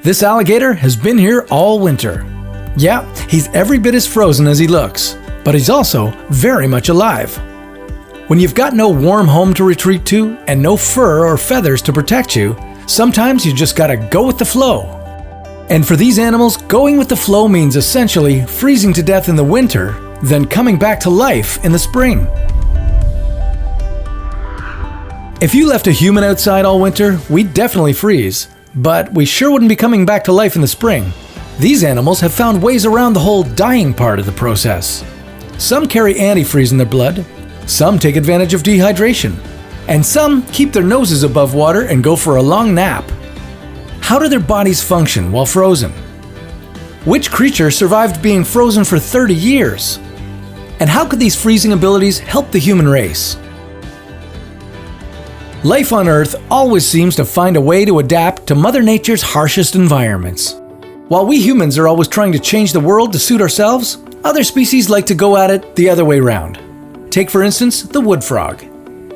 This alligator has been here all winter. Yeah, he's every bit as frozen as he looks, but he's also very much alive. When you've got no warm home to retreat to and no fur or feathers to protect you, sometimes you just gotta go with the flow. And for these animals, going with the flow means essentially freezing to death in the winter, then coming back to life in the spring. If you left a human outside all winter, we'd definitely freeze, but we sure wouldn't be coming back to life in the spring. These animals have found ways around the whole dying part of the process. Some carry antifreeze in their blood, some take advantage of dehydration, and some keep their noses above water and go for a long nap. How do their bodies function while frozen? Which creature survived being frozen for 30 years? And how could these freezing abilities help the human race? Life on Earth always seems to find a way to adapt to Mother Nature's harshest environments. While we humans are always trying to change the world to suit ourselves, other species like to go at it the other way round. Take for instance the wood frog.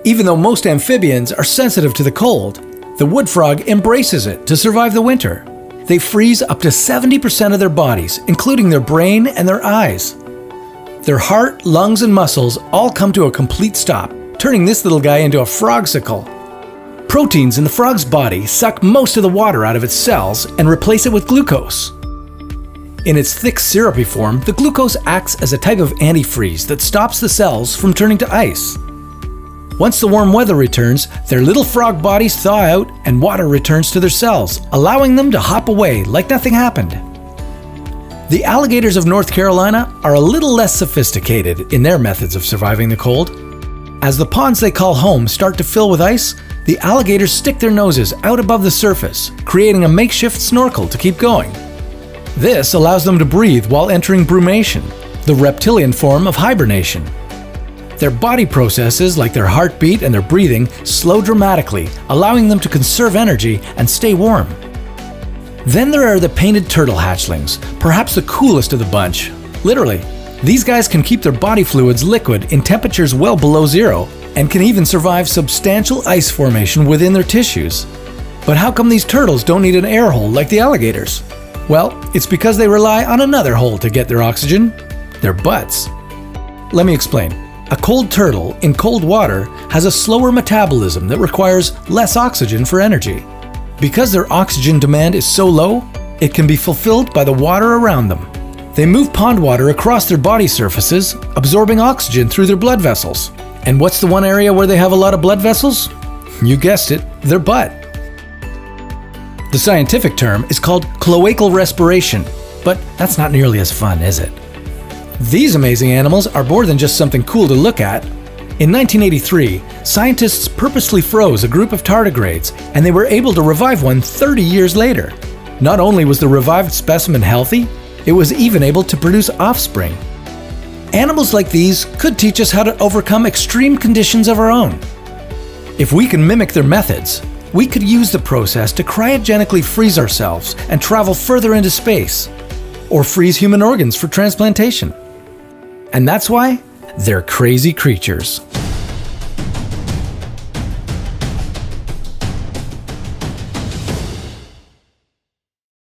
Even though most amphibians are sensitive to the cold, the wood frog embraces it to survive the winter. They freeze up to 70% of their bodies, including their brain and their eyes. Their heart, lungs, and muscles all come to a complete stop, turning this little guy into a frogsicle. Proteins in the frog's body suck most of the water out of its cells and replace it with glucose. In its thick syrupy form, the glucose acts as a type of antifreeze that stops the cells from turning to ice. Once the warm weather returns, their little frog bodies thaw out and water returns to their cells, allowing them to hop away like nothing happened. The alligators of North Carolina are a little less sophisticated in their methods of surviving the cold. As the ponds they call home start to fill with ice, the alligators stick their noses out above the surface, creating a makeshift snorkel to keep going. This allows them to breathe while entering brumation, the reptilian form of hibernation. Their body processes, like their heartbeat and their breathing, slow dramatically, allowing them to conserve energy and stay warm. Then there are the painted turtle hatchlings, perhaps the coolest of the bunch. Literally, these guys can keep their body fluids liquid in temperatures well below zero, and can even survive substantial ice formation within their tissues. But how come these turtles don't need an air hole like the alligators? Well, it's because they rely on another hole to get their oxygen: their butts. Let me explain. A cold turtle in cold water has a slower metabolism that requires less oxygen for energy. Because their oxygen demand is so low, it can be fulfilled by the water around them. They move pond water across their body surfaces, absorbing oxygen through their blood vessels. And what's the one area where they have a lot of blood vessels? You guessed it, their butt. The scientific term is called cloacal respiration, but that's not nearly as fun, is it? These amazing animals are more than just something cool to look at. In 1983, scientists purposely froze a group of tardigrades, and they were able to revive one 30 years later. Not only was the revived specimen healthy, it was even able to produce offspring. Animals like these could teach us how to overcome extreme conditions of our own. If we can mimic their methods, we could use the process to cryogenically freeze ourselves and travel further into space, or freeze human organs for transplantation. And that's why they're crazy creatures.